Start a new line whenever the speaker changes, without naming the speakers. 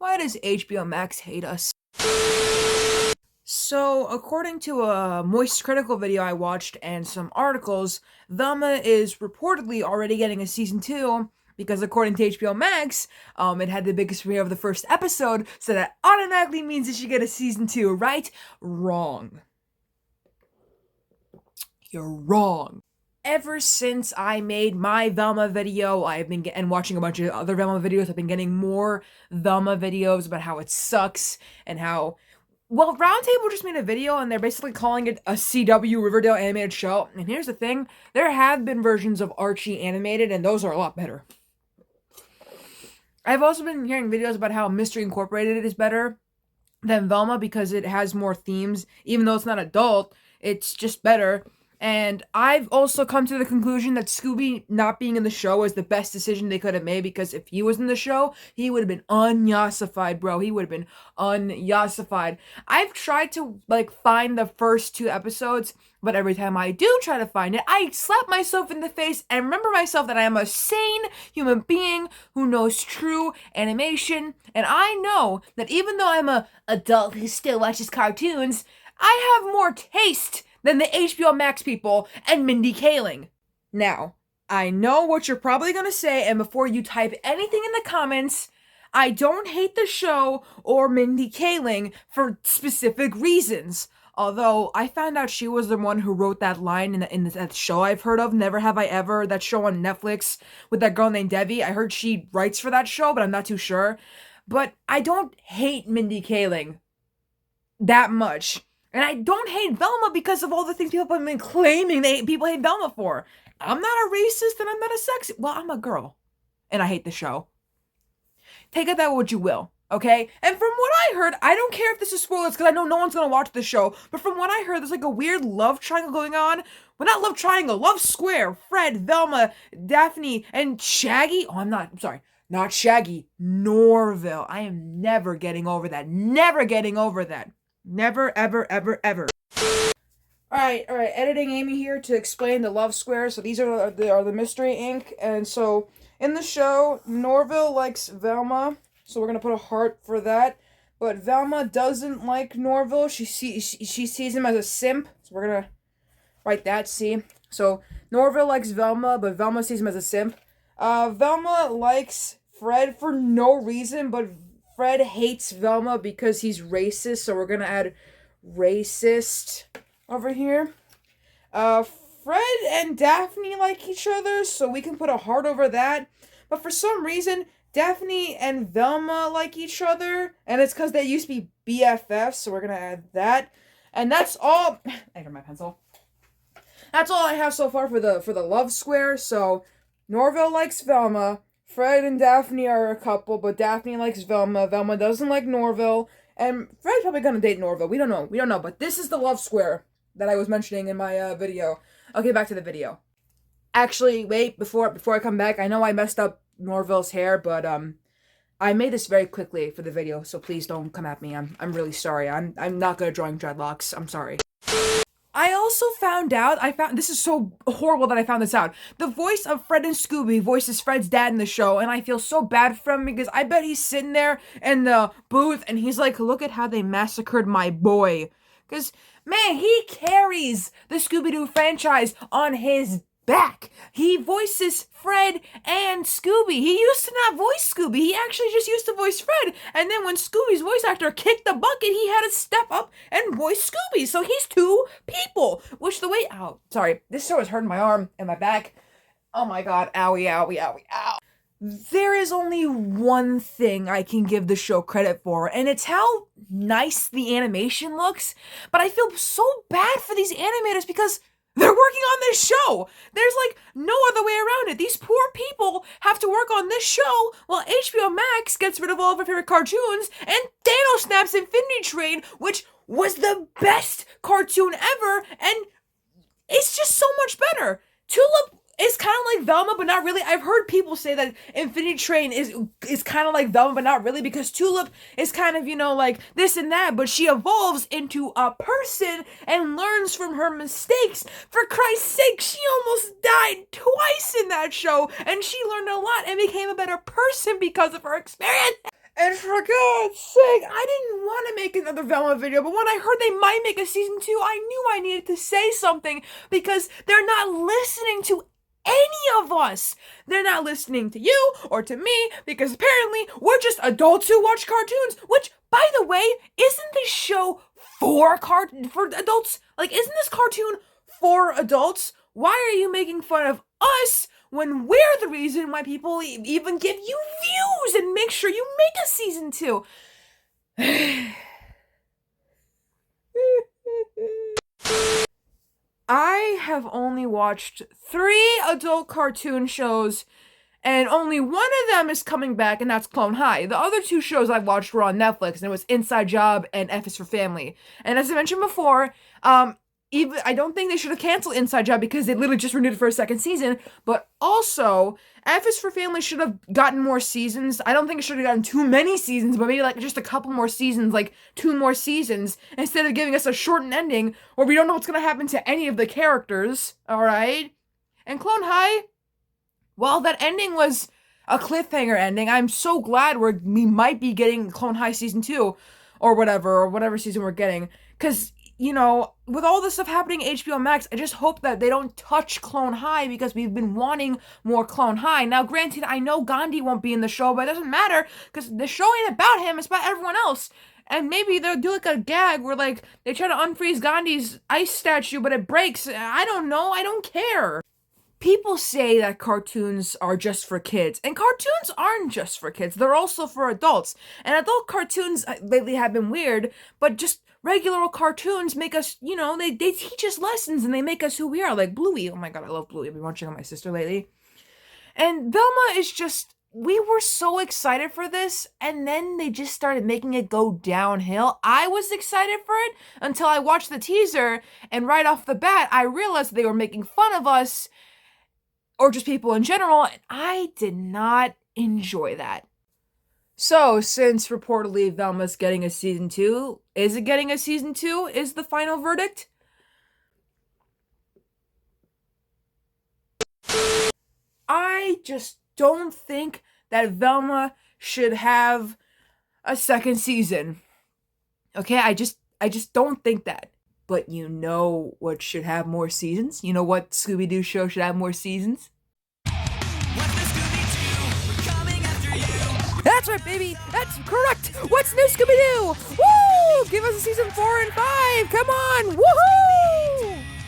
Why does HBOMax hate us? So, according to a Moist Critical video I watched and some articles, Velma is reportedly already getting a season 2 because according to HBO Max, it had the biggest premiere of the first episode, so that automatically means it should get a season 2, right? Wrong. You're wrong. Ever since I made my Velma video, I've been watching a bunch of other Velma videos. I've been getting more Velma videos about how it sucks and how, well, Roundtable just made a video and they're basically calling it a CW Riverdale animated show. And here's the thing, there have been versions of Archie animated and those are a lot better. I've also been hearing videos about how Mystery Incorporated is better than Velma because it has more themes. Even though it's not adult, it's just better. And I've also come to the conclusion that Scooby not being in the show is the best decision they could have made, because if he was in the show, he would have been unyassified, bro. He would have been unyassified. I've tried to, find the first 2 episodes, but every time I do try to find it, I slap myself in the face and remember myself that I am a sane human being who knows true animation. And I know that even though I'm an adult who still watches cartoons, I have more taste than the HBO Max people and Mindy Kaling. Now, I know what you're probably gonna say, and before you type anything in the comments, I don't hate the show or Mindy Kaling for specific reasons. Although, I found out she was the one who wrote that line in that show I've heard of, Never Have I Ever, that show on Netflix with that girl named Debbie. I heard she writes for that show, but I'm not too sure. But I don't hate Mindy Kaling that much. And I don't hate Velma because of all the things people have been claiming people hate Velma for. I'm not a racist and I'm not a sexist. Well, I'm a girl. And I hate the show. Take it that what you will, okay? And from what I heard, I don't care if this is spoilers because I know no one's going to watch the show. But from what I heard, there's a weird love triangle going on. Well, not love triangle, love square. Fred, Velma, Daphne, and Shaggy. Oh, I'm sorry. Not Shaggy. Norville. I am never getting over that. Never getting over that. Never, ever, ever, ever. Alright, editing Amy here to explain the love square. So these are the mystery ink. And so, in the show, Norville likes Velma. So we're going to put a heart for that. But Velma doesn't like Norville. She sees him as a simp. So we're going to write that, see? So, Norville likes Velma, but Velma sees him as a simp. Velma likes Fred for no reason, but Fred hates Velma because he's racist, so we're gonna add racist over here. Fred and Daphne like each other, so we can put a heart over that. But for some reason, Daphne and Velma like each other, and it's because they used to be BFFs, so we're gonna add that. And that's all. I got my pencil. That's all I have so far for the love square. So Norville likes Velma. Fred and Daphne are a couple, but Daphne likes Velma. Velma doesn't like Norville. And Fred's probably gonna date Norville. We don't know. But this is the love square that I was mentioning in my video. Okay, back to the video. Actually, wait, before I come back, I know I messed up Norville's hair, but I made this very quickly for the video, so please don't come at me. I'm really sorry. I'm not good at drawing dreadlocks. I'm sorry. I also found out, this is so horrible that I found this out. The voice of Fred and Scooby voices Fred's dad in the show, and I feel so bad for him because I bet he's sitting there in the booth and he's like, look at how they massacred my boy. Because, man, he carries the Scooby-Doo franchise on his back. He voices Fred and Scooby. He used to not voice Scooby. He actually just used to voice Fred. And then when Scooby's voice actor kicked the bucket, he had to step up and voice Scooby. So he's 2 people. Sorry. This show is hurting my arm and my back. Oh my god. Owie, owie, owie, ow. There is only one thing I can give the show credit for, and it's how nice the animation looks. But I feel so bad for these animators because they're working on this show. There's no other way around it. These poor people have to work on this show while HBO Max gets rid of all of our favorite cartoons and Thanos snaps Infinity Train, which was the best cartoon ever, and it's just so much better. Tulip is kind of like Velma, but not really. I've heard people say that Infinity Train is kind of like Velma, but not really, because Tulip is kind of, like this and that, but she evolves into a person and learns from her mistakes. For Christ's sake, she almost died twice in that show, and she learned a lot and became a better person because of her experience. And for God's sake, I didn't want to make another Velma video, but when I heard they might make a season 2, I knew I needed to say something because they're not listening to any of us. They're not listening to you or to me because apparently we're just adults who watch cartoons, which, by the way, isn't this show for adults? Like, isn't this cartoon for adults? Why are you making fun of us when we're the reason why people even give you views and make sure you make a season 2? I have only watched 3 adult cartoon shows, and only one of them is coming back, and that's Clone High. The other 2 shows I've watched were on Netflix, and it was Inside Job and F is for Family. And as I mentioned before, even I don't think they should have canceled Inside Job because they literally just renewed it for a second season. But also, F is for Family should have gotten more seasons. I don't think it should have gotten too many seasons, but maybe like just a couple more seasons, like 2 more seasons, instead of giving us a shortened ending where we don't know what's gonna happen to any of the characters. All right, and Clone High, well, that ending was a cliffhanger ending. I'm so glad we might be getting Clone High season 2, or whatever season we're getting, because, you know, with all this stuff happening at HBOMax, I just hope that they don't touch Clone High because we've been wanting more Clone High. Now, granted, I know Gandhi won't be in the show, but it doesn't matter because the show ain't about him, it's about everyone else. And maybe they'll do like a gag where like they try to unfreeze Gandhi's ice statue, but it breaks. I don't know. I don't care. People say that cartoons are just for kids, and cartoons aren't just for kids. They're also for adults. And adult cartoons lately have been weird, but just regular cartoons make us, you know, they teach us lessons and they make us who we are. Like Bluey. Oh my god, I love Bluey. I've been watching on my sister lately. And Velma is just, we were so excited for this, and then they just started making it go downhill. I was excited for it until I watched the teaser, and right off the bat, I realized they were making fun of us, or just people in general, and I did not enjoy that. So, since reportedly Velma's getting a season 2, is it getting a season 2? Is the final verdict? I just don't think that Velma should have a second season. Okay, I just don't think that. But you know what should have more seasons? You know what Scooby-Doo show should have more seasons? That's right, baby! That's correct! What's new, Scooby-Doo? Woo! Give us a season 4 and 5! Come on! Woohoo!